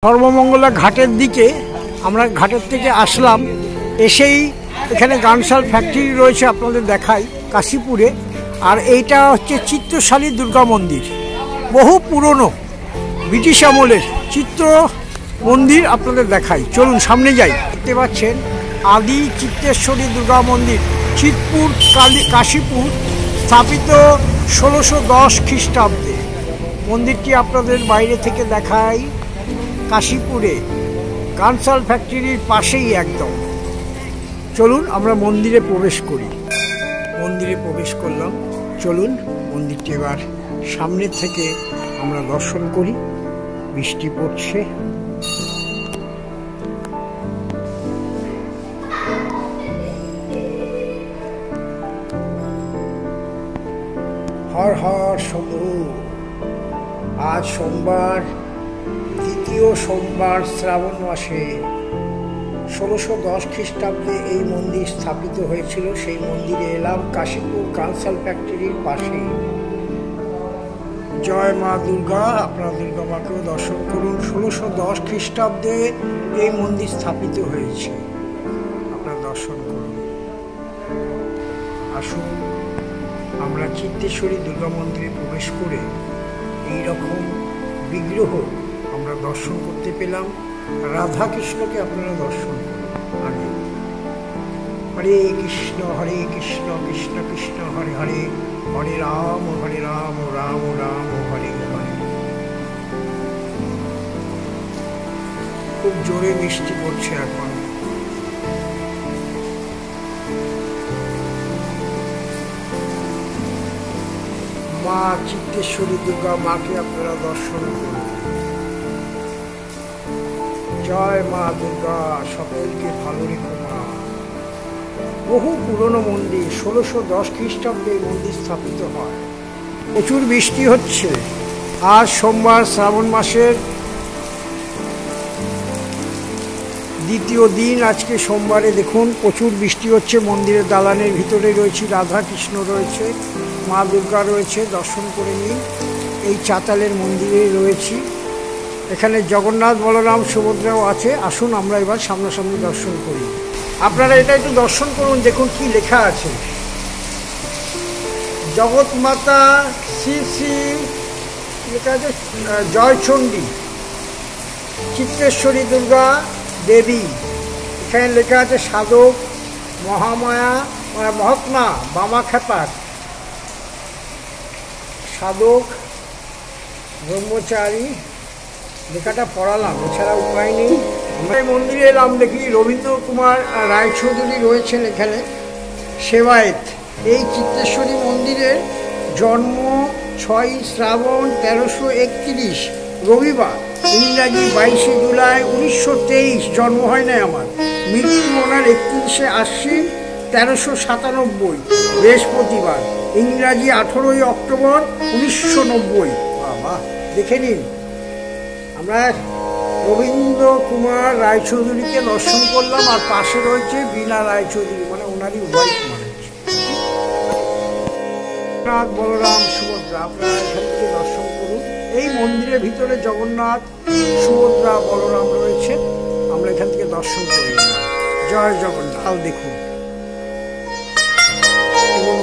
সর্বমঙ্গলা ঘাটের দিকে আমরা ঘাটের থেকে আসলাম, এসেই এখানে গানশাল ফ্যাক্টরি রয়েছে আপনাদের দেখাই কাশীপুরে। আর এইটা হচ্ছে চিত্রশালী দুর্গা মন্দির, বহু পুরনো ব্রিটিশ আমলের চিত্র মন্দির আপনাদের দেখাই, চলুন সামনে যাই। দেখতে পাচ্ছেন আদি চিত্রেশ্বরী দুর্গা মন্দির, চিতপুর কাশীপুর, স্থাপিত 1610 খ্রিস্টাব্দে। মন্দিরটি আপনাদের বাইরে থেকে দেখাই, কাশীপুরে গানশাল ফ্যাক্টরির পাশেই একদম। চলুন আমরা মন্দিরে প্রবেশ করি। মন্দিরে প্রবেশ করলাম, চলুন মন্দিরটি এবার সামনে থেকে আমরা দর্শন করি। বৃষ্টি পড়ছে, হর হর শম্ভু। আজ সোমবার, দ্বিতীয় সোমবার শ্রাবণ মাসে 1610 খ্রিস্টাব্দে এই মন্দির স্থাপিত হয়েছিল। সেই মন্দিরে এলাম, কাশীপুর গানশাল ফ্যাক্টরির পাশেই। জয় মা দুর্গা, আপনারা দুর্গা মাকেও দর্শন করুন। 1610 খ্রিস্টাব্দে এই মন্দির স্থাপিত হয়েছে, আপনারা দর্শন করুন। আসুন আমরা চিত্রেশ্বরী দুর্গা মন্দিরে প্রবেশ করে এইরকম বিগ্রহ আমরা দর্শন করতে পেলাম। রাধা কৃষ্ণকে আপনারা দর্শন করুন আগে। হরে কৃষ্ণ কৃষ্ণ কৃষ্ণ হরে হরে, হরে রাম রাম রাম হরে হরে। খুব জোরে বৃষ্টি পড়ছে এখন। মা চিত্রেশ্বরী দুর্গা মাকে আপনারা দর্শন করুন। জয় মা দুর্গা, সকলকে ভালো রেখো মা। বহু পুরনো মন্দির, 1610 খ্রিস্টাব্দে মন্দির স্থাপিত হয়। প্রচুর বৃষ্টি হচ্ছে। আজ সোমবার, শ্রাবণ মাসের দ্বিতীয় দিন। আজকে সোমবারে দেখুন প্রচুর বৃষ্টি হচ্ছে। মন্দিরের দালানের ভিতরে রয়েছে, রাধা কৃষ্ণ রয়েছে, মা দুর্গা রয়েছে, দর্শন করে নিন। এই চাতালের মন্দিরে রয়েছি। এখানে জগন্নাথ, বলরাম, সুভদ্রাও আছে। আসুন আমরা এবার সামনাসামনি দর্শন করি। আপনারা এটা একটু দর্শন করুন, দেখুন কি লেখা আছে। জগৎ মাতা শ্রী শ্রী লেখা আছে জয়চণ্ডী চিত্রেশ্বরী দুর্গা দেবী। এখানে লেখা আছে সাধক মহামায়া মহাত্মা বামাখ্যাপার সাধক ব্রহ্মচারী। লেখাটা পড়ালাম, এছাড়া উপায় নেই। আমরা এই মন্দিরে এলাম, দেখি রবীন্দ্র কুমার রায়চৌধুরী রয়েছেন এখানে সেবায়েত। এই চিত্রেশ্বরী মন্দিরের জন্ম 6 শ্রাবণ 1331 রবিবার, ইংরাজি 22 জুলাই 1923। জন্ম হয় নাই আমার। মৃত্যু ওনার 31 আশ্বিন 1397 বৃহস্পতিবার, ইংরাজি 18 অক্টোবর 1990। বাবা, দেখে নিন। আমরা রবীন্দ্র কুমার রায়চৌধুরীকে দর্শন করলাম, আর পাশে রয়েছে বীণা রায়চৌধুরী, মানে ওনারই ওয়াইফ মানে জগন্নাথ, বলরাম, সুভদ্রা। আপনারা এখান থেকে দর্শন করুন। এই মন্দিরের ভিতরে জগন্নাথ, সুভদ্রা, বলরাম রয়েছে। আমরা এখান থেকে দর্শন করি। জয় জগন্নাথ। দেখুন এবং